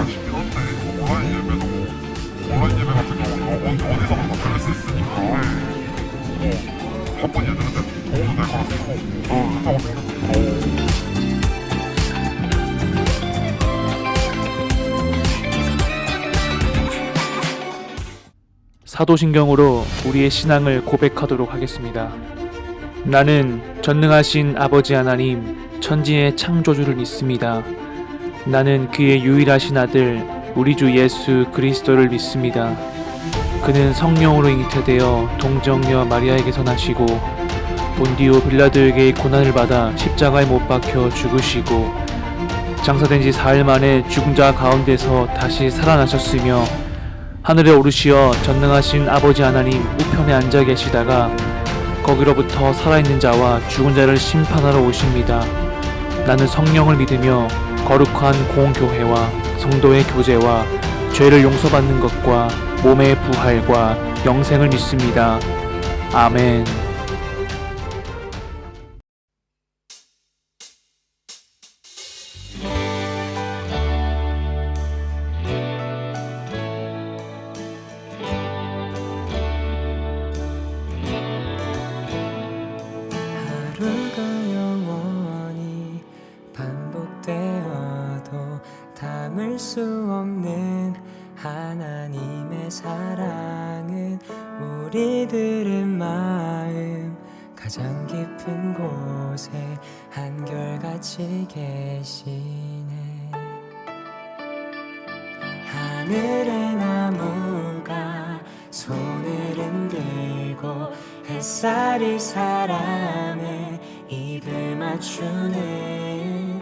쉽긴 한데 온라인 예배 같은 경우는 어디서든 다 들을 수 있으니까 바쁜 예들한테 도움도 될 거라 생각하고 생각해요. 사도신경으로 우리의 신앙을 고백하도록 하겠습니다. 나는 전능하신 아버지 하나님, 천지의 창조주를 믿습니다. 나는 그의 유일하신 아들, 우리 주 예수 그리스도를 믿습니다. 그는 성령으로 잉태되어 동정녀 마리아에게서 나시고 본디오 빌라도에게 고난을 받아 십자가에 못 박혀 죽으시고 장사된 지 4일 만에 죽은 자 가운데서 다시 살아나셨으며 하늘에 오르시어 전능하신 아버지 하나님 우편에 앉아 계시다가 거기로부터 살아있는 자와 죽은 자를 심판하러 오십니다. 나는 성령을 믿으며 거룩한 공교회와 성도의 교제와 죄를 용서받는 것과 몸의 부활과 영생을 믿습니다. 아멘. 하루가 영원히 반복되어도 담을 수 없는 하나님의 사랑은 우리들의 마음 가장 깊은 곳에 한결같이 계시네. 하늘의 나무가 손을 흔들고 햇살이 사람의 입을 맞추는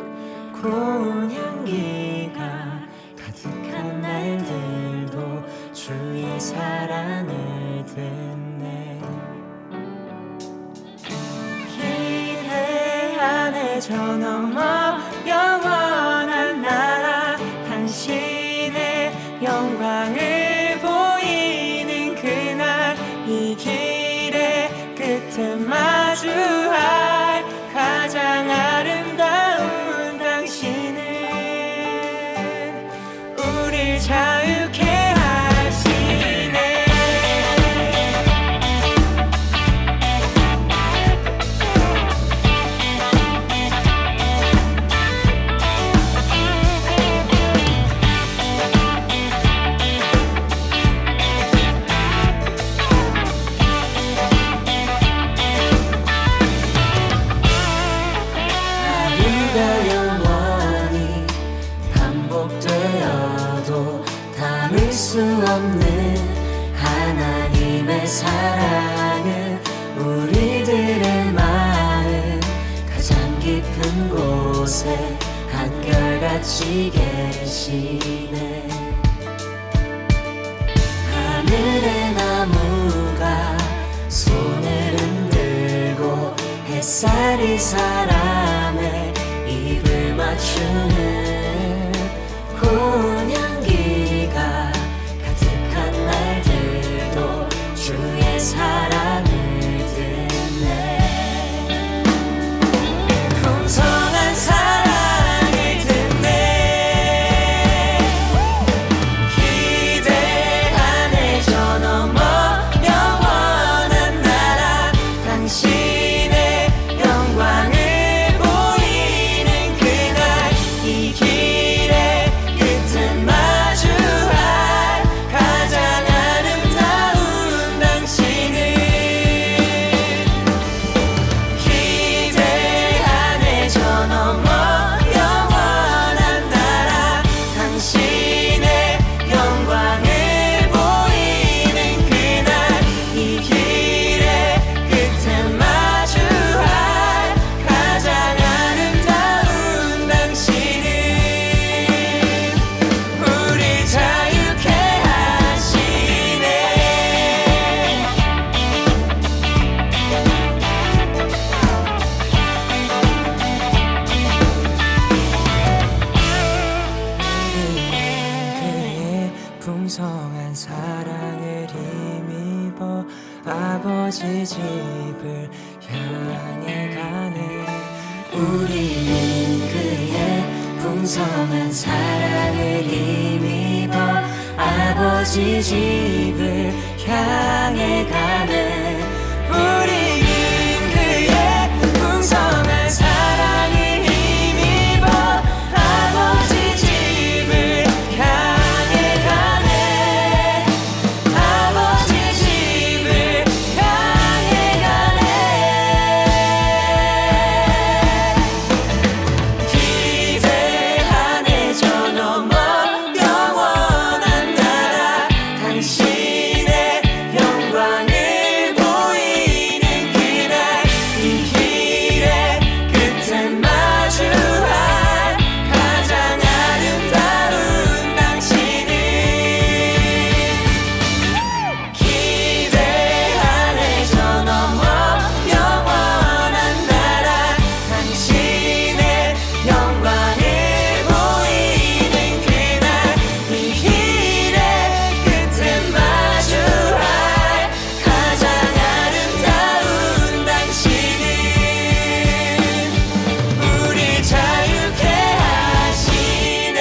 고운 향기가 가득한 날들도 주의 사랑을 듣네. 기대하네 저 너머 영원한 나라 당신의 영광을 보이는 그날 이 길의 끝에 마주할 가장 아름다운 당신은 우릴 자유케 하시네. 하루가 영원히 반복되어도 담을 수 없는 하나님의 사랑은 우리들의 마음 가장 깊은 곳에 한결같이 계시네. 하늘의 나무가 손을 흔들고 햇살이 사람의 입을 맞추는 고운 향기가 가득한 날들도 주의 사랑을 듣네. 풍성한 사랑을 듣네. 기대하네 저 너머 영원한 나라 당신의 영광을 보이는 그날 이 길의 끝은 마주할 가장 아름다운 당신을 기대하네 저 너머 영원한 나라 당신의 영광을 보이는 그날 이 길의 끝에 마주할 가장 아름다운 당신은 우리 자유케 하시네. 그의 풍성한 사랑을 힘입어 아버지 집을 향해 가네. 우리는 그의 풍성한 사랑을 아버지 집을 향해 가네. 우리는 그의 풍성한 사랑을 힘입어 아버지 집을 향해 가네. 아버지 집을 향해 가네. 기대하네 저 너머 영원한 나라. 당신의 영광을 보이는 그날 이 길의 끝엔 마주할 가장 아름다운 당신을 기대하네. 저 너머 영원한 나라. 당신의 영광을 보이는 그날 이 길의 끝엔 마주할 가장 아름다운 당신은 우리 자유케 하시네.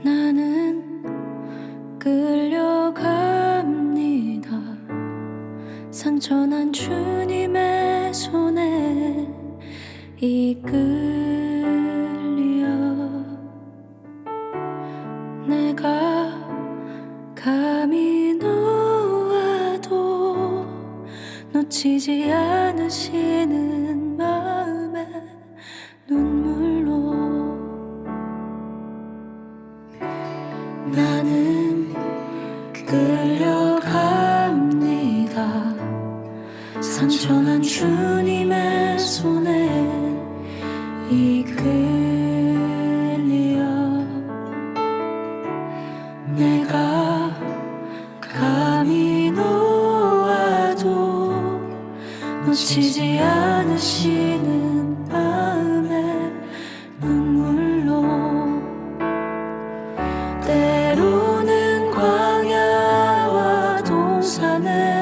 나는 끌려갑니다. 상처난 주님의 손에 이끌려 내가 감히 놓아도 놓치지 않으시는 마음에 눈물로 나는 끌려갑니다. 상처난 주님의 손에 이끌려 내가 감히 놓아도 놓치지 않으시는 마음에 눈물로 때로는 광야와 동산에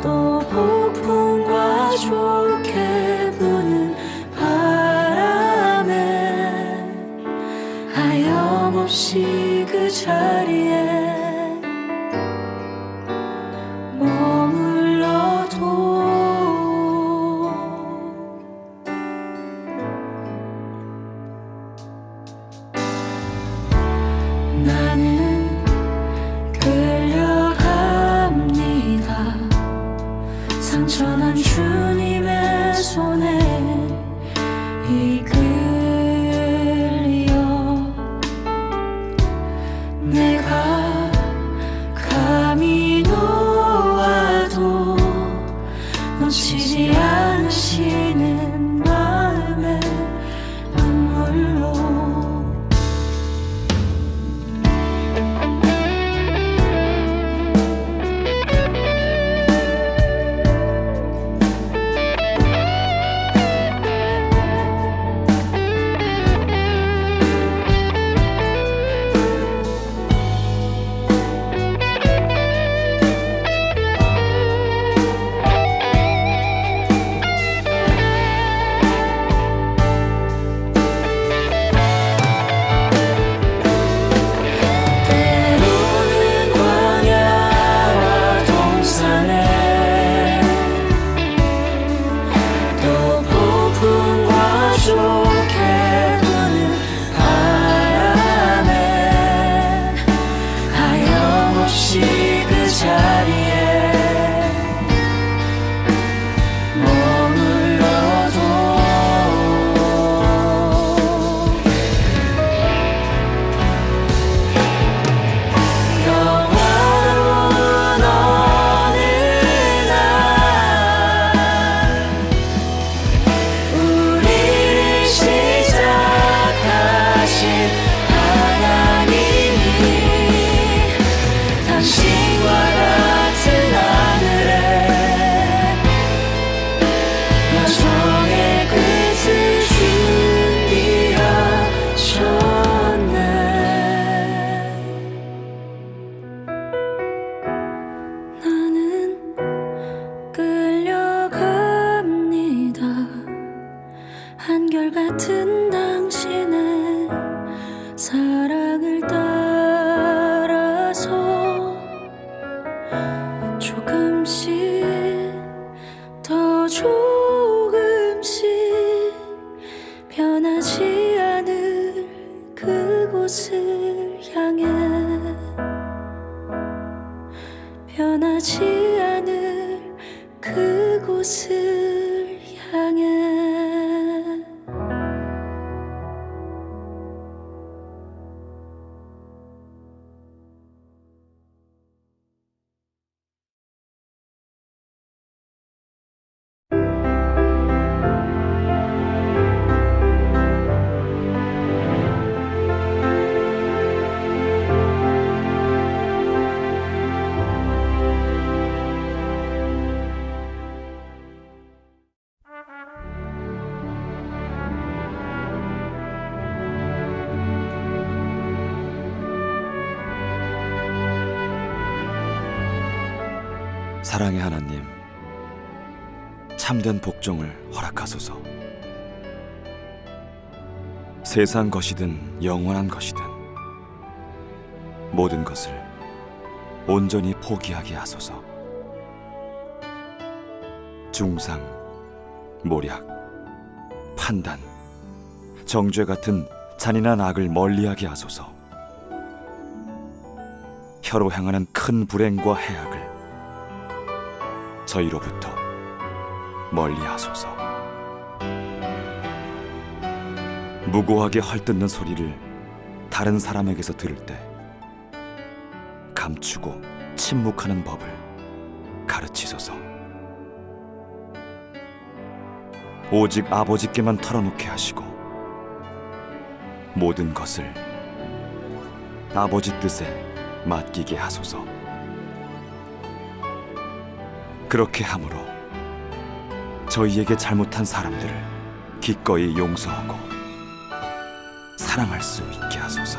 또 폭풍과 좋게 부는 바람에 하염없이 그 자리에 머물러도 나는 끌려갑니다. 상처난 주님의 손에 이끌려 내가 조금씩 더 조금씩 변하지 않을 그곳을 향해 변하지 않을 그곳을 향해 사랑의 하나님, 참된 복종을 허락하소서. 세상 것이든 영원한 것이든 모든 것을 온전히 포기하게 하소서. 중상, 모략, 판단, 정죄 같은 잔인한 악을 멀리하게 하소서. 혀로 향하는 큰 불행과 해악을 저희로부터 멀리하소서. 무고하게 헐뜯는 소리를 다른 사람에게서 들을 때 감추고 침묵하는 법을 가르치소서. 오직 아버지께만 털어놓게 하시고 모든 것을 아버지 뜻에 맡기게 하소서. 그렇게 함으로 저희에게 잘못한 사람들을 기꺼이 용서하고 사랑할 수 있게 하소서.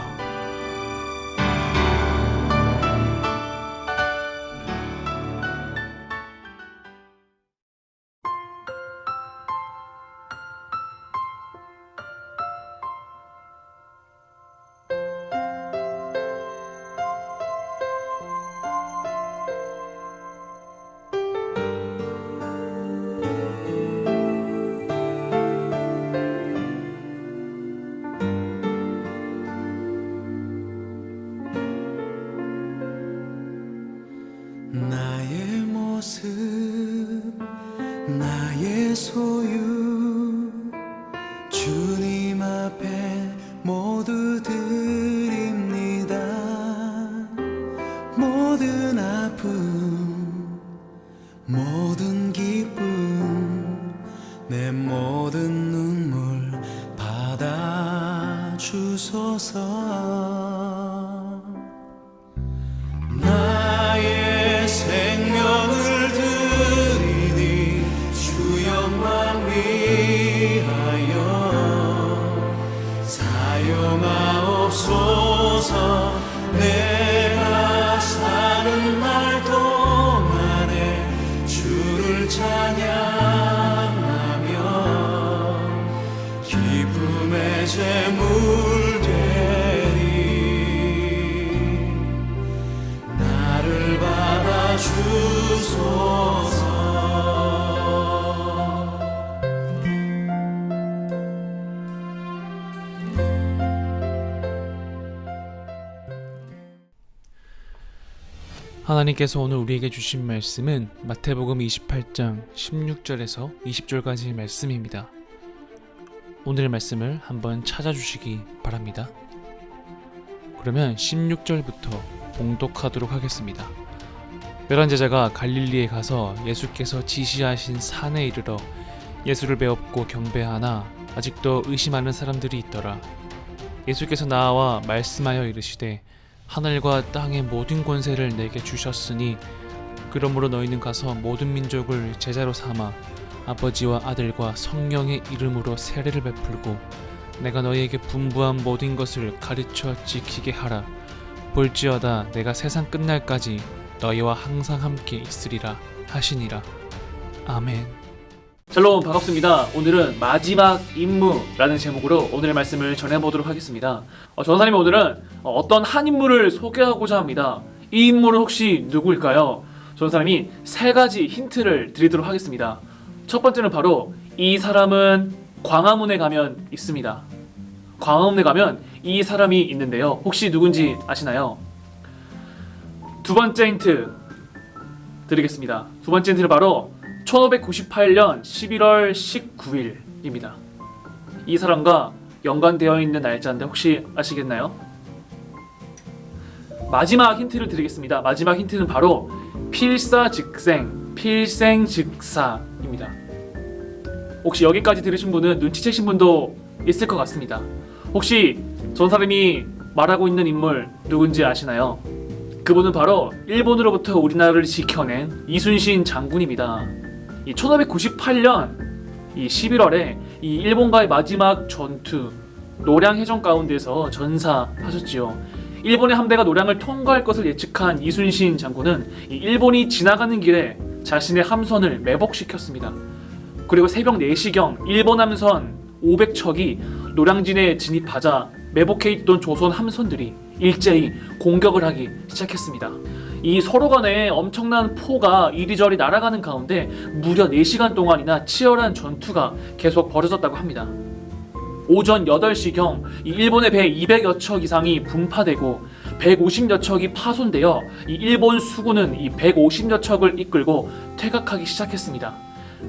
나의 모습, 나의 소유, 주님 앞에 모두 드립니다. 모든 아픔, 모든 기쁨, 내 모든 눈물 받아주소서. 나의 생명을 드리니 주 영광 위하여 사용하옵소서. 내가 사는 날 동안에 주를 찬양하며 기쁨의 제물 되리. 나를 받아주소서. 하나님께서 오늘 우리에게 주신 말씀은 마태복음 28장 16절에서 20절까지의 말씀입니다. 오늘의 말씀을 한번 찾아주시기 바랍니다. 그러면 16절부터 봉독하도록 하겠습니다. 11제자가 갈릴리에 가서 예수께서 지시하신 산에 이르러 예수를 배웠고 경배하나 아직도 의심하는 사람들이 있더라. 예수께서 나와 말씀하여 이르시되 하늘과 땅의 모든 권세를 내게 주셨으니 그러므로 너희는 가서 모든 민족을 제자로 삼아 아버지와 아들과 성령의 이름으로 세례를 베풀고 내가 너희에게 분부한 모든 것을 가르쳐 지키게 하라. 볼지어다 내가 세상 끝날까지 너희와 항상 함께 있으리라 하시니라. 아멘. 샬롬, 반갑습니다. 오늘은 마지막 임무라는 제목으로 오늘의 말씀을 전해보도록 하겠습니다. 전사님이 오늘은 어떤 한 인물을 소개하고자 합니다. 이 인물은 혹시 누구일까요? 전사님이 세 가지 힌트를 드리도록 하겠습니다. 첫 번째는 바로 이 사람은 광화문에 가면 있습니다. 광화문에 가면 이 사람이 있는데요. 혹시 누군지 아시나요? 두 번째 힌트 드리겠습니다. 두 번째 힌트는 바로 1598년 11월 19일입니다. 이 사람과 연관되어 있는 날짜인데 혹시 아시겠나요? 마지막 힌트를 드리겠습니다. 마지막 힌트는 바로 필사즉생, 필생즉사입니다. 혹시 여기까지 들으신 분은 눈치채신 분도 있을 것 같습니다. 혹시 전 사람이 말하고 있는 인물 누군지 아시나요? 그분은 바로 일본으로부터 우리나라를 지켜낸 이순신 장군입니다. 이 1598년 이 11월에 이 일본과의 마지막 전투 노량 해전 가운데서 전사하셨지요. 일본의 함대가 노량을 통과할 것을 예측한 이순신 장군은 이 일본이 지나가는 길에 자신의 함선을 매복시켰습니다. 그리고 새벽 4시경 일본 함선 500척이 노량진에 진입하자 매복해 있던 조선 함선들이 일제히 공격을 하기 시작했습니다. 이 서로 간에 엄청난 포가 이리저리 날아가는 가운데 무려 4시간 동안이나 치열한 전투가 계속 벌어졌다고 합니다. 오전 8시경 이 일본의 배 200여 척 이상이 분파되고 150여 척이 파손되어 이 일본 수군은 이 150여 척을 이끌고 퇴각하기 시작했습니다.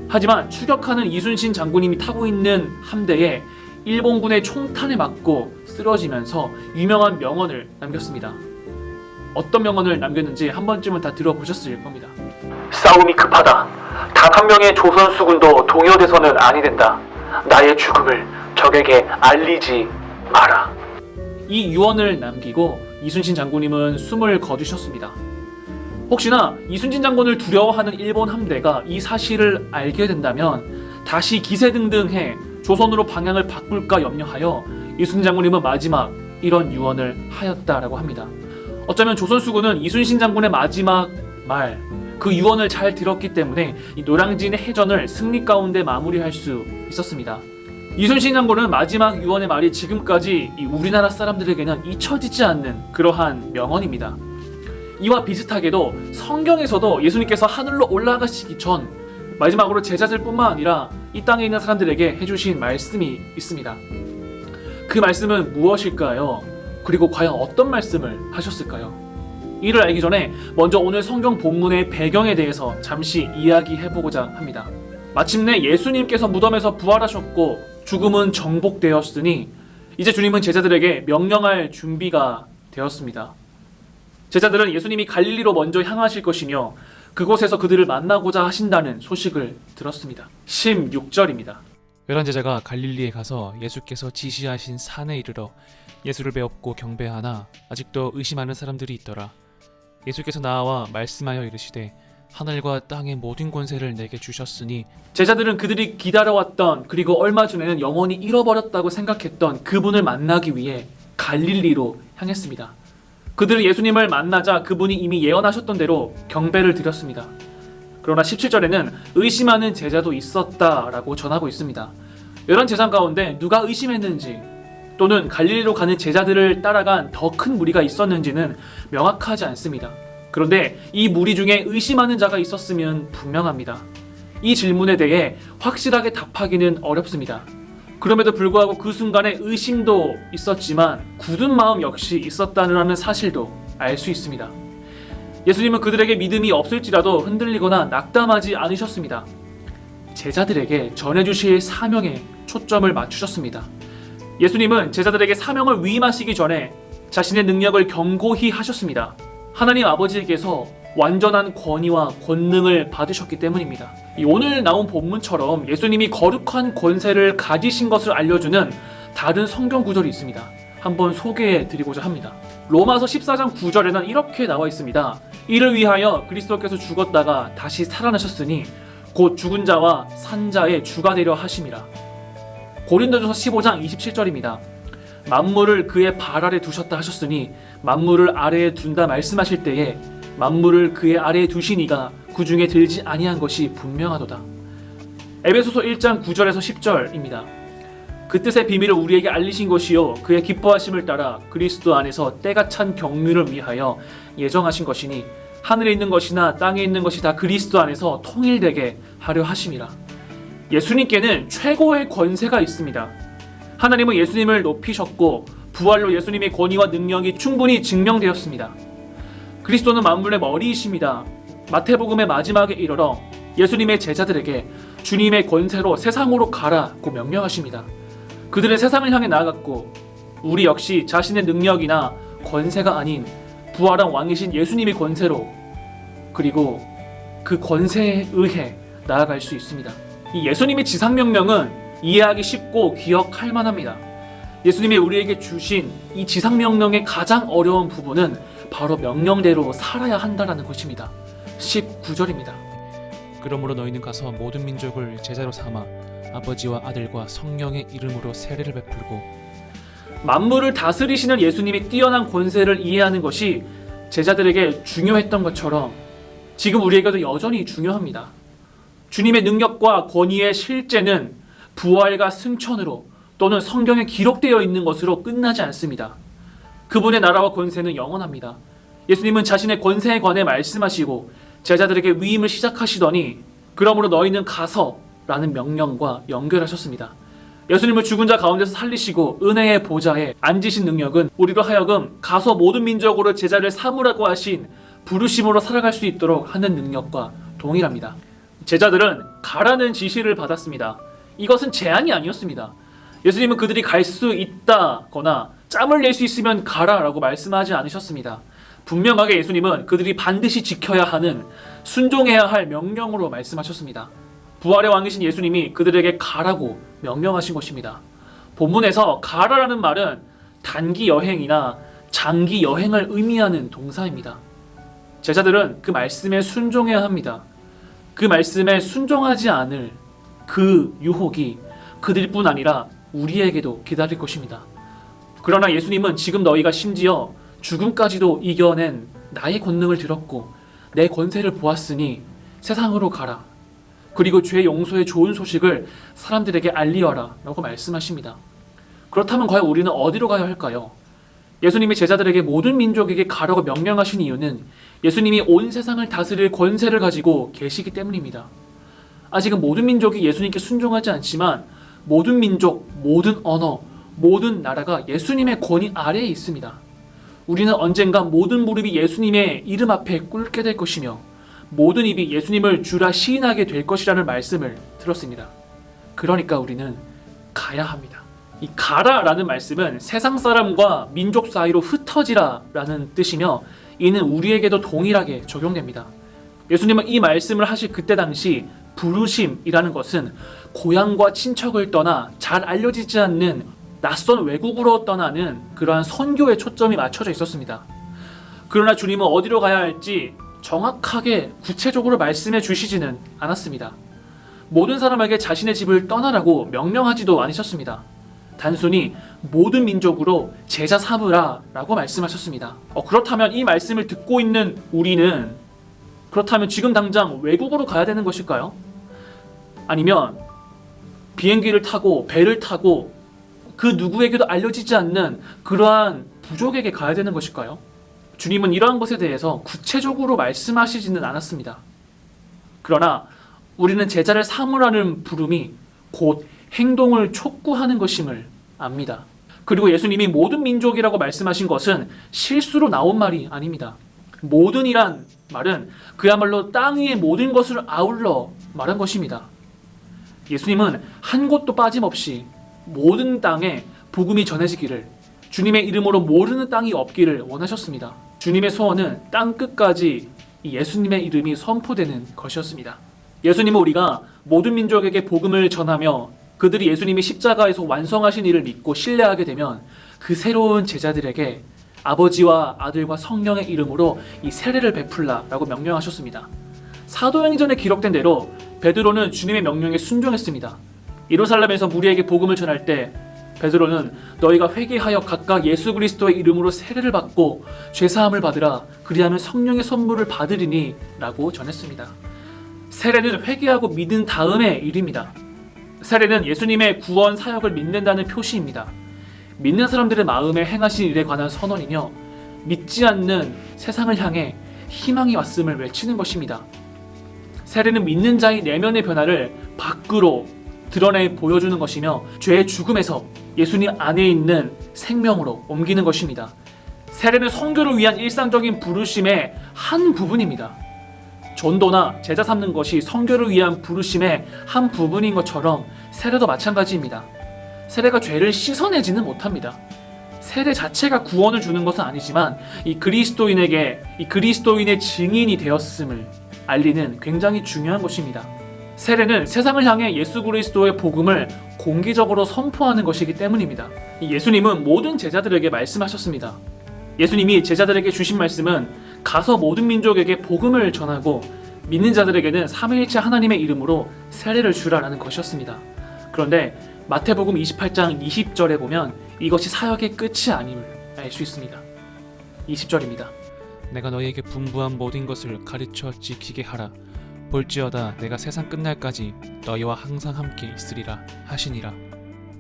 하지만 추격하는 이순신 장군님이 타고 있는 함대에 일본군의 총탄에 맞고 쓰러지면서 유명한 명언을 남겼습니다. 어떤 명언을 남겼는지 한 번쯤은 다 들어보셨을 겁니다. 싸움이 급하다. 단 한 명의 조선 수군도 동요돼서는 아니 된다. 나의 죽음을 적에게 알리지 마라. 이 유언을 남기고 이순신 장군님은 숨을 거두셨습니다. 혹시나 이순신 장군을 두려워하는 일본 함대가 이 사실을 알게 된다면 다시 기세등등해 조선으로 방향을 바꿀까 염려하여 이순신 장군님은 마지막 이런 유언을 하였다라고 합니다. 어쩌면 조선 수군은 이순신 장군의 마지막 말, 그 유언을 잘 들었기 때문에 이 노량진의 해전을 승리 가운데 마무리할 수 있었습니다. 이순신 장군은 마지막 유언의 말이 지금까지 이 우리나라 사람들에게는 잊혀지지 않는 그러한 명언입니다. 이와 비슷하게도 성경에서도 예수님께서 하늘로 올라가시기 전 마지막으로 제자들뿐만 아니라 이 땅에 있는 사람들에게 해주신 말씀이 있습니다. 그 말씀은 무엇일까요? 그리고 과연 어떤 말씀을 하셨을까요? 이를 알기 전에 먼저 오늘 성경 본문의 배경에 대해서 잠시 이야기해보고자 합니다. 마침내 예수님께서 무덤에서 부활하셨고 죽음은 정복되었으니 이제 주님은 제자들에게 명령할 준비가 되었습니다. 제자들은 예수님이 갈릴리로 먼저 향하실 것이며 그곳에서 그들을 만나고자 하신다는 소식을 들었습니다. 16절입니다. 11제자가 갈릴리에 가서 예수께서 지시하신 산에 이르러 예수를 배웠고 경배하나 아직도 의심하는 사람들이 있더라. 예수께서 나와 말씀하여 이르시되 하늘과 땅의 모든 권세를 내게 주셨으니 제자들은 그들이 기다려왔던 그리고 얼마 전에는 영원히 잃어버렸다고 생각했던 그분을 만나기 위해 갈릴리로 향했습니다. 그들은 예수님을 만나자 그분이 이미 예언하셨던 대로 경배를 드렸습니다. 그러나 17절에는 의심하는 제자도 있었다라고 전하고 있습니다. 11제자 가운데 누가 의심했는지 또는 갈릴리로 가는 제자들을 따라간 더 큰 무리가 있었는지는 명확하지 않습니다. 그런데 이 무리 중에 의심하는 자가 있었으면 분명합니다. 이 질문에 대해 확실하게 답하기는 어렵습니다. 그럼에도 불구하고 그 순간에 의심도 있었지만 굳은 마음 역시 있었다는 사실도 알 수 있습니다. 예수님은 그들에게 믿음이 없을지라도 흔들리거나 낙담하지 않으셨습니다. 제자들에게 전해주실 사명에 초점을 맞추셨습니다. 예수님은 제자들에게 사명을 위임하시기 전에 자신의 능력을 경고히 하셨습니다. 하나님 아버지에게서 완전한 권위와 권능을 받으셨기 때문입니다. 오늘 나온 본문처럼 예수님이 거룩한 권세를 가지신 것을 알려주는 다른 성경 구절이 있습니다. 한번 소개해 드리고자 합니다. 로마서 14장 9절에는 이렇게 나와 있습니다. 이를 위하여 그리스도께서 죽었다가 다시 살아나셨으니 곧 죽은 자와 산 자의 주가 되려 하심이라. 고린도전서 15장 27절입니다. 만물을 그의 발 아래 두셨다 하셨으니 만물을 아래에 둔다 말씀하실 때에 만물을 그의 아래에 두시니가 그 중에 들지 아니한 것이 분명하도다. 에베소서 1장 9절에서 10절입니다. 그 뜻의 비밀을 우리에게 알리신 것이요 그의 기뻐하심을 따라 그리스도 안에서 때가 찬 경륜을 위하여 예정하신 것이니 하늘에 있는 것이나 땅에 있는 것이 다 그리스도 안에서 통일되게 하려 하심이라. 예수님께는 최고의 권세가 있습니다. 하나님은 예수님을 높이셨고 부활로 예수님의 권위와 능력이 충분히 증명되었습니다. 그리스도는 만물의 머리이십니다. 마태복음의 마지막에 이르러 예수님의 제자들에게 주님의 권세로 세상으로 가라고 명령하십니다. 그들은 세상을 향해 나아갔고 우리 역시 자신의 능력이나 권세가 아닌 부활한 왕이신 예수님의 권세로 그리고 그 권세에 의해 나아갈 수 있습니다. 이 예수님의 지상명령은 이해하기 쉽고 기억할 만합니다. 예수님이 우리에게 주신 이 지상명령의 가장 어려운 부분은 바로 명령대로 살아야 한다는 것입니다. 19절입니다. 그러므로 너희는 가서 모든 민족을 제자로 삼아 아버지와 아들과 성령의 이름으로 세례를 베풀고. 만물을 다스리시는 예수님이 뛰어난 권세를 이해하는 것이 제자들에게 중요했던 것처럼 지금 우리에게도 여전히 중요합니다. 주님의 능력과 권위의 실제는 부활과 승천으로 또는 성경에 기록되어 있는 것으로 끝나지 않습니다. 그분의 나라와 권세는 영원합니다. 예수님은 자신의 권세에 관해 말씀하시고 제자들에게 위임을 시작하시더니 그러므로 너희는 가서 라는 명령과 연결하셨습니다. 예수님을 죽은 자 가운데서 살리시고 은혜의 보좌에 앉으신 능력은 우리로 하여금 가서 모든 민족으로 제자를 삼으라고 하신 부르심으로 살아갈 수 있도록 하는 능력과 동일합니다. 제자들은 가라는 지시를 받았습니다. 이것은 제한이 아니었습니다. 예수님은 그들이 갈 수 있다거나 짬을 낼 수 있으면 가라라고 말씀하지 않으셨습니다. 분명하게 예수님은 그들이 반드시 지켜야 하는 순종해야 할 명령으로 말씀하셨습니다. 부활의 왕이신 예수님이 그들에게 가라고 명령하신 것입니다. 본문에서 가라라는 말은 단기 여행이나 장기 여행을 의미하는 동사입니다. 제자들은 그 말씀에 순종해야 합니다. 그 말씀에 순종하지 않을 그 유혹이 그들뿐 아니라 우리에게도 기다릴 것입니다. 그러나 예수님은 지금 너희가 심지어 죽음까지도 이겨낸 나의 권능을 들었고 내 권세를 보았으니 세상으로 가라. 그리고 죄 용서의 좋은 소식을 사람들에게 알리어라 라고 말씀하십니다. 그렇다면 과연 우리는 어디로 가야 할까요? 예수님이 제자들에게 모든 민족에게 가라고 명령하신 이유는 예수님이 온 세상을 다스릴 권세를 가지고 계시기 때문입니다. 아직은 모든 민족이 예수님께 순종하지 않지만 모든 민족, 모든 언어, 모든 나라가 예수님의 권위 아래에 있습니다. 우리는 언젠가 모든 무릎이 예수님의 이름 앞에 꿇게 될 것이며 모든 입이 예수님을 주라 시인하게 될 것이라는 말씀을 들었습니다. 그러니까 우리는 가야 합니다. 이 가라라는 말씀은 세상 사람과 민족 사이로 흩어지라라는 뜻이며 이는 우리에게도 동일하게 적용됩니다. 예수님은 이 말씀을 하실 그때 당시 부르심이라는 것은 고향과 친척을 떠나 잘 알려지지 않는 낯선 외국으로 떠나는 그러한 선교에 초점이 맞춰져 있었습니다. 그러나 주님은 어디로 가야 할지 정확하게 구체적으로 말씀해 주시지는 않았습니다. 모든 사람에게 자신의 집을 떠나라고 명령하지도 않으셨습니다. 단순히 모든 민족으로 제자 삼으라 라고 말씀하셨습니다. 그렇다면 이 말씀을 듣고 있는 우리는 그렇다면 지금 당장 외국으로 가야 되는 것일까요? 아니면 비행기를 타고 배를 타고 그 누구에게도 알려지지 않는 그러한 부족에게 가야 되는 것일까요? 주님은 이러한 것에 대해서 구체적으로 말씀하시지는 않았습니다. 그러나 우리는 제자를 삼으라는 부름이 곧 행동을 촉구하는 것임을 압니다. 그리고 예수님이 모든 민족이라고 말씀하신 것은 실수로 나온 말이 아닙니다. 모든이란 말은 그야말로 땅 위의 모든 것을 아울러 말한 것입니다. 예수님은 한 곳도 빠짐없이 모든 땅에 복음이 전해지기를 주님의 이름으로 모르는 땅이 없기를 원하셨습니다. 주님의 소원은 땅 끝까지 예수님의 이름이 선포되는 것이었습니다. 예수님은 우리가 모든 민족에게 복음을 전하며 그들이 예수님이 십자가에서 완성하신 일을 믿고 신뢰하게 되면 그 새로운 제자들에게 아버지와 아들과 성령의 이름으로 이 세례를 베풀라라고 명령하셨습니다. 사도행전에 기록된 대로 베드로는 주님의 명령에 순종했습니다. 예루살렘에서 무리에게 복음을 전할 때 베드로는 너희가 회개하여 각각 예수 그리스도의 이름으로 세례를 받고 죄사함을 받으라 그리하면 성령의 선물을 받으리니 라고 전했습니다. 세례는 회개하고 믿은 다음의 일입니다. 세례는 예수님의 구원 사역을 믿는다는 표시입니다. 믿는 사람들의 마음에 행하신 일에 관한 선언이며 믿지 않는 세상을 향해 희망이 왔음을 외치는 것입니다. 세례는 믿는 자의 내면의 변화를 밖으로 드러내 보여주는 것이며 죄의 죽음에서 예수님 안에 있는 생명으로 옮기는 것입니다. 세례는 선교를 위한 일상적인 부르심의 한 부분입니다. 전도나 제자 삼는 것이 선교를 위한 부르심의 한 부분인 것처럼 세례도 마찬가지입니다. 세례가 죄를 씻어내지는 못합니다. 세례 자체가 구원을 주는 것은 아니지만 이 그리스도인에게 이 그리스도인의 증인이 되었음을 알리는 굉장히 중요한 것입니다. 세례는 세상을 향해 예수 그리스도의 복음을 공개적으로 선포하는 것이기 때문입니다. 예수님은 모든 제자들에게 말씀하셨습니다. 예수님이 제자들에게 주신 말씀은 가서 모든 민족에게 복음을 전하고 믿는 자들에게는 삼위일체 하나님의 이름으로 세례를 주라라는 것이었습니다. 그런데 마태복음 28장 20절에 보면 이것이 사역의 끝이 아님을 알 수 있습니다. 20절입니다. 내가 너희에게 분부한 모든 것을 가르쳐 지키게 하라. 볼지어다 내가 세상 끝날까지 너희와 항상 함께 있으리라 하시니라.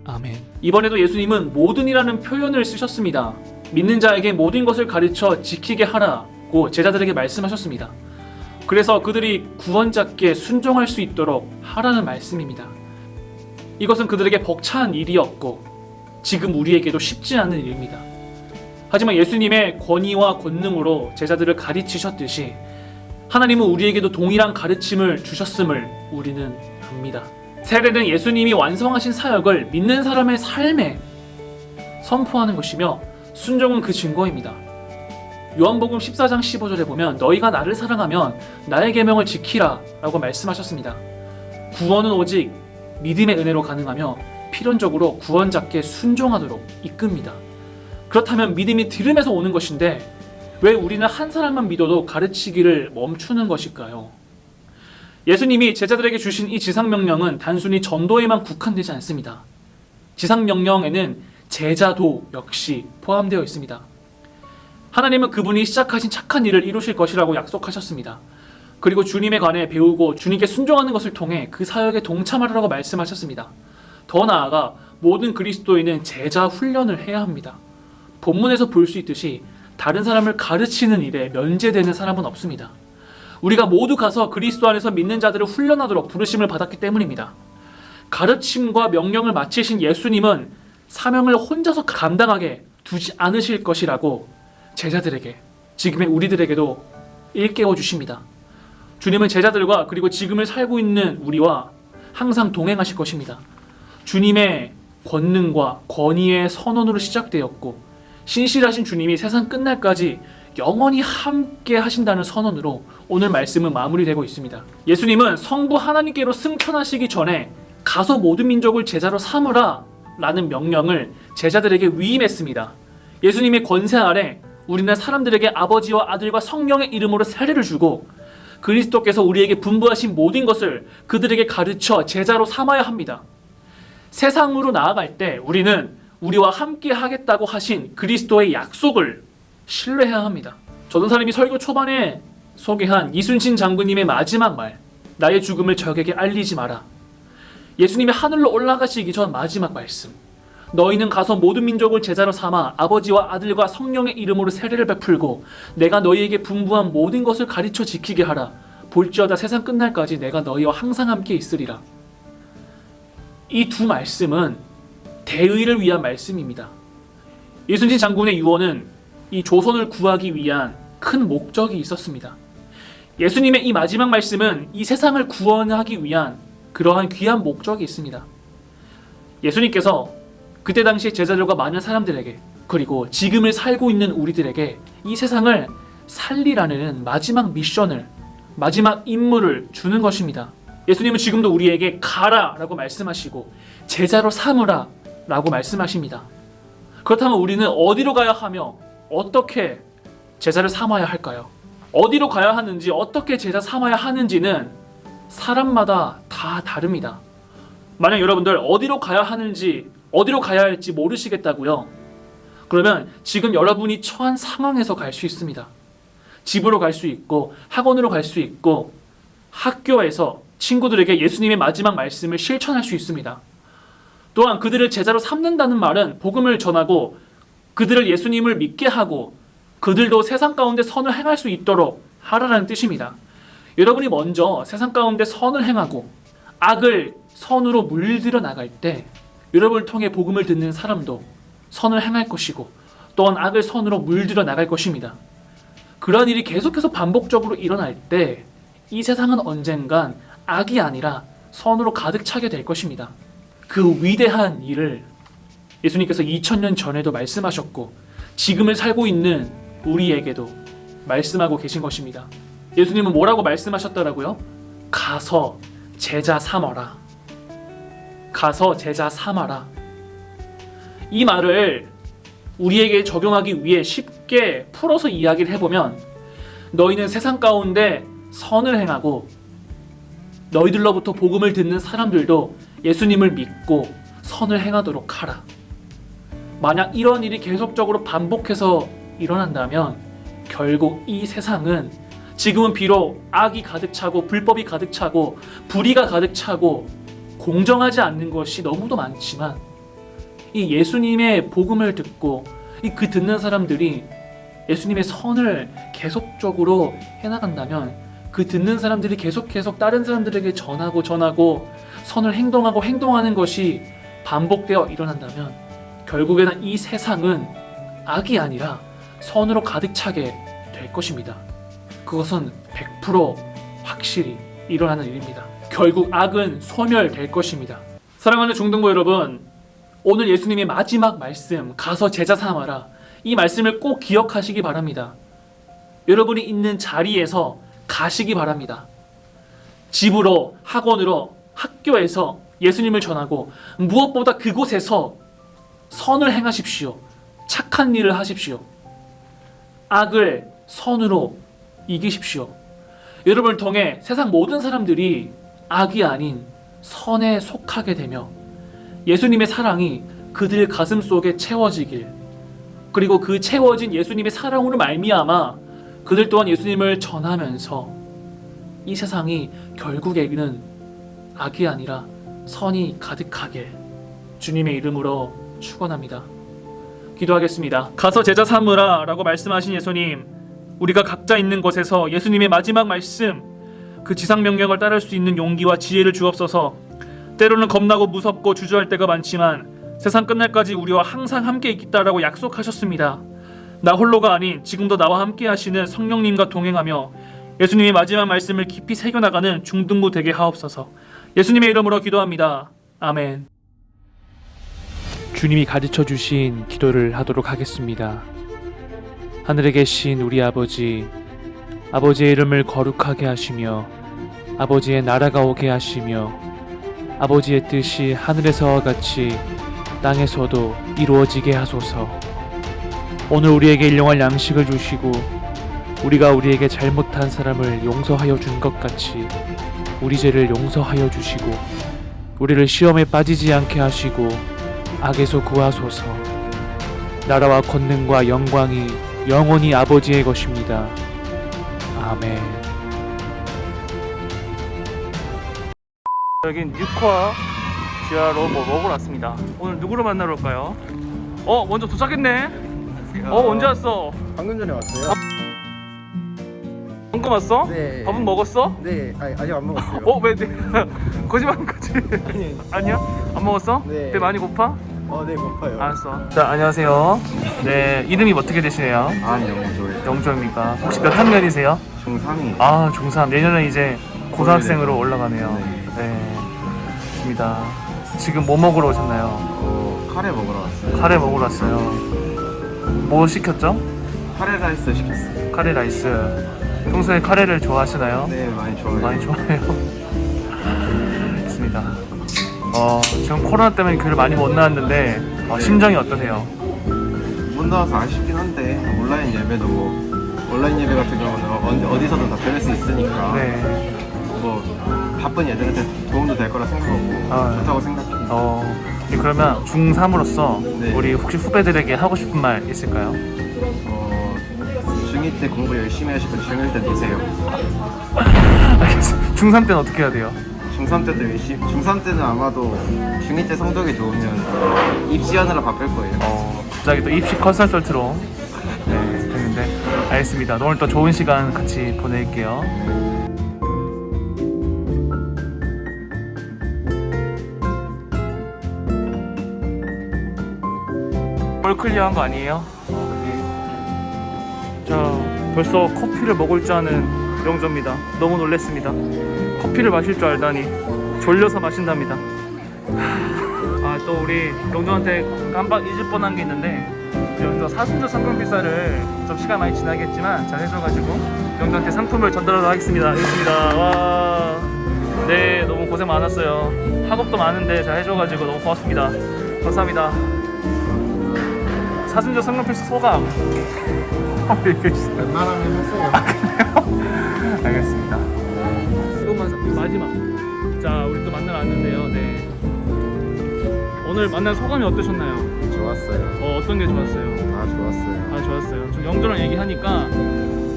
아멘. 이번에도 예수님은 모든이라는 표현을 쓰셨습니다. 믿는 자에게 모든 것을 가르쳐 지키게 하라고 제자들에게 말씀하셨습니다. 그래서 그들이 구원자께 순종할 수 있도록 하라는 말씀입니다. 이것은 그들에게 벅찬 일이었고 지금 우리에게도 쉽지 않은 일입니다. 하지만 예수님의 권위와 권능으로 제자들을 가르치셨듯이 하나님은 우리에게도 동일한 가르침을 주셨음을 우리는 압니다. 세례는 예수님이 완성하신 사역을 믿는 사람의 삶에 선포하는 것이며 순종은 그 증거입니다. 요한복음 14장 15절에 보면 너희가 나를 사랑하면 나의 계명을 지키라 라고 말씀하셨습니다. 구원은 오직 믿음의 은혜로 가능하며 필연적으로 구원자께 순종하도록 이끕니다. 그렇다면 믿음이 들음에서 오는 것인데 왜 우리는 한 사람만 믿어도 가르치기를 멈추는 것일까요? 예수님이 제자들에게 주신 이 지상명령은 단순히 전도에만 국한되지 않습니다. 지상명령에는 제자도 역시 포함되어 있습니다. 하나님은 그분이 시작하신 착한 일을 이루실 것이라고 약속하셨습니다. 그리고 주님에 관해 배우고 주님께 순종하는 것을 통해 그 사역에 동참하라고 말씀하셨습니다. 더 나아가 모든 그리스도인은 제자 훈련을 해야 합니다. 본문에서 볼 수 있듯이 다른 사람을 가르치는 일에 면제되는 사람은 없습니다. 우리가 모두 가서 그리스도 안에서 믿는 자들을 훈련하도록 부르심을 받았기 때문입니다. 가르침과 명령을 마치신 예수님은 사명을 혼자서 감당하게 두지 않으실 것이라고 제자들에게, 지금의 우리들에게도 일깨워 주십니다. 주님은 제자들과 그리고 지금을 살고 있는 우리와 항상 동행하실 것입니다. 주님의 권능과 권위의 선언으로 시작되었고 신실하신 주님이 세상 끝날까지 영원히 함께 하신다는 선언으로 오늘 말씀은 마무리되고 있습니다. 예수님은 성부 하나님께로 승천하시기 전에 가서 모든 민족을 제자로 삼으라 라는 명령을 제자들에게 위임했습니다. 예수님의 권세 아래 우리는 사람들에게 아버지와 아들과 성령의 이름으로 세례를 주고 그리스도께서 우리에게 분부하신 모든 것을 그들에게 가르쳐 제자로 삼아야 합니다. 세상으로 나아갈 때 우리는 우리와 함께 하겠다고 하신 그리스도의 약속을 신뢰해야 합니다. 전도사님이 설교 초반에 소개한 이순신 장군님의 마지막 말, 나의 죽음을 적에게 알리지 마라. 예수님이 하늘로 올라가시기 전 마지막 말씀, 너희는 가서 모든 민족을 제자로 삼아 아버지와 아들과 성령의 이름으로 세례를 베풀고 내가 너희에게 분부한 모든 것을 가르쳐 지키게 하라. 볼지어다 세상 끝날까지 내가 너희와 항상 함께 있으리라. 이 두 말씀은 대의를 위한 말씀입니다. 이순신 장군의 유언은 이 조선을 구하기 위한 큰 목적이 있었습니다. 예수님의 이 마지막 말씀은 이 세상을 구원하기 위한 그러한 귀한 목적이 있습니다. 예수님께서 그때 당시 제자들과 많은 사람들에게 그리고 지금을 살고 있는 우리들에게 이 세상을 살리라는 마지막 미션을, 마지막 임무를 주는 것입니다. 예수님은 지금도 우리에게 가라 라고 말씀하시고 제자로 삼으라 라고 말씀하십니다. 그렇다면 우리는 어디로 가야 하며 어떻게 제자를 삼아야 할까요? 어디로 가야 하는지 어떻게 제자 삼아야 하는지는 사람마다 다 다릅니다. 만약 여러분들 어디로 가야 하는지 어디로 가야 할지 모르시겠다고요? 그러면 지금 여러분이 처한 상황에서 갈 수 있습니다. 집으로 갈 수 있고 학원으로 갈 수 있고 학교에서 친구들에게 예수님의 마지막 말씀을 실천할 수 있습니다. 또한 그들을 제자로 삼는다는 말은 복음을 전하고 그들을 예수님을 믿게 하고 그들도 세상 가운데 선을 행할 수 있도록 하라는 뜻입니다. 여러분이 먼저 세상 가운데 선을 행하고 악을 선으로 물들여 나갈 때 여러분을 통해 복음을 듣는 사람도 선을 행할 것이고 또한 악을 선으로 물들여 나갈 것입니다. 그러한 일이 계속해서 반복적으로 일어날 때 이 세상은 언젠간 악이 아니라 선으로 가득 차게 될 것입니다. 그 위대한 일을 예수님께서 2000년 전에도 말씀하셨고 지금을 살고 있는 우리에게도 말씀하고 계신 것입니다. 예수님은 뭐라고 말씀하셨더라고요? 가서 제자 삼어라. 가서 제자 삼아라. 이 말을 우리에게 적용하기 위해 쉽게 풀어서 이야기를 해보면 너희는 세상 가운데 선을 행하고 너희들로부터 복음을 듣는 사람들도 예수님을 믿고 선을 행하도록 하라. 만약 이런 일이 계속적으로 반복해서 일어난다면 결국 이 세상은 지금은 비록 악이 가득 차고 불법이 가득 차고 불의가 가득 차고 공정하지 않는 것이 너무도 많지만 이 예수님의 복음을 듣고 그 듣는 사람들이 예수님의 선을 계속적으로 해나간다면 그 듣는 사람들이 계속 다른 사람들에게 전하고 선을 행동하는 것이 반복되어 일어난다면 결국에는 이 세상은 악이 아니라 선으로 가득 차게 될 것입니다. 그것은 100% 확실히 일어나는 일입니다. 결국 악은 소멸될 것입니다. 사랑하는 중등부 여러분, 오늘 예수님의 마지막 말씀 가서 제자 삼아라, 이 말씀을 꼭 기억하시기 바랍니다. 여러분이 있는 자리에서 가시기 바랍니다. 집으로, 학원으로, 학교에서 예수님을 전하고 무엇보다 그곳에서 선을 행하십시오. 착한 일을 하십시오. 악을 선으로 이기십시오. 여러분을 통해 세상 모든 사람들이 악이 아닌 선에 속하게 되며 예수님의 사랑이 그들 가슴 속에 채워지길, 그리고 그 채워진 예수님의 사랑으로 말미암아 그들 또한 예수님을 전하면서 이 세상이 결국에는 악이 아니라 선이 가득하게 주님의 이름으로 축원합니다. 기도하겠습니다. 가서 제자 삼으라 라고 말씀하신 예수님, 우리가 각자 있는 곳에서 예수님의 마지막 말씀, 그 지상명령을 따를 수 있는 용기와 지혜를 주옵소서. 때로는 겁나고 무섭고 주저할 때가 많지만 세상 끝날까지 우리와 항상 함께 있겠다라고 약속하셨습니다. 나 홀로가 아닌 지금도 나와 함께 하시는 성령님과 동행하며 예수님의 마지막 말씀을 깊이 새겨나가는 중등부 되게 하옵소서. 예수님의 이름으로 기도합니다. 아멘. 주님이 가르쳐 주신 기도를 하도록 하겠습니다. 하늘에 계신 우리 아버지, 아버지의 이름을 거룩하게 하시며 아버지의 나라가 오게 하시며 아버지의 뜻이 하늘에서와 같이 땅에서도 이루어지게 하소서. 오늘 우리에게 일용할 양식을 주시고 우리가 우리에게 잘못한 사람을 용서하여 준 것 같이 우리 죄를 용서하여 주시고 우리를 시험에 빠지지 않게 하시고 악에서 구하소서. 나라와 권능과 영광이 영원히 아버지의 것입니다. 아멘. 여긴 뉴커 지하로 먹으러 왔습니다. 오늘 누구를 만나러 올까요? 먼저 도착했네. 언제 왔어? 방금 전에 왔어요. 방금 왔어? 네. 밥은 먹었어? 네, 아직 안 먹었어요. 왜? 거짓말한 거지? 아니야? 안 먹었어? 네. 배 많이 고파? 네, 고파요. 알았어. 자, 안녕하세요. 네, 이름이 어떻게 되시네요? 안영조예요. 영조입니까? 혹시 몇 학년이세요? 중3이. 아, 중3. 내년에 이제 고등학생으로 올라가네요. 네, 좋습니다. 지금 뭐 먹으러 오셨나요? 카레 먹으러 왔어요. 카레 먹으러 왔어요. 뭐 시켰죠? 카레 라이스 시켰어요. 카레 라이스. 평소에 카레를 좋아하시나요? 네, 많이 좋아해요. 많이 좋아해요. 좋습니다. 지금 코로나 때문에 교회를 많이 못 나왔는데 심정이 어떠세요? 못 나와서 아쉽긴 한데 온라인 예배도 온라인 예배 같은 경우는 어디서든 다 들을 수 있으니까 네. 바쁜 애들한테 도움도 될 거라 생각하고 좋다고 생각해요. 네, 그러면 중3으로서 네. 우리 혹시 후배들에게 하고 싶은 말 있을까요? 중2 때 공부 열심히 하시고 중1 때 노세요. 중3 때는 어떻게 해야 돼요? 중3 때도 열심히 중3 때는 아마도 중2 때 성적이 좋으면 입시하느라 바쁠 거예요. 갑자기 또 입시 컨설턴트로 됐는데 알겠습니다. 오늘 또 좋은 시간 같이 보낼게요. 뭘 클리어한 거 아니에요? 자, 벌써 커피를 먹을 줄 아는 영조입니다. 너무 놀랬습니다. 커피를 마실 줄 알다니 졸려서 마신답니다. 또 우리 영조한테 깜빡 잊을 뻔한 게 있는데 영조 사순조 성경필사를 좀 시간 많이 지나겠지만 잘 해줘가지고 영조한테 상품을 전달하도록 하겠습니다. 알겠습니다. 와, 네, 너무 고생 많았어요. 학업도 많은데 잘 해줘가지고 너무 고맙습니다. 감사합니다. 사순조 성경필사 소감 웬만하면 하세요. 알겠습니다. 이것만 마지막. 자, 우리 또 만나러 왔는데요. 네. 오늘 만난 소감이 어떠셨나요? 좋았어요. 어떤 게 좋았어요? 좋았어요. 좋았어요. 저 영조랑 얘기하니까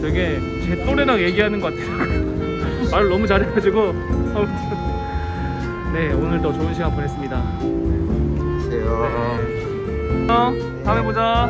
되게 제 또래랑 얘기하는 것 같아요. 말을 너무 잘해가지고 아무튼 네, 오늘도 좋은 시간 보냈습니다. 안녕하세요. 다음에 보자.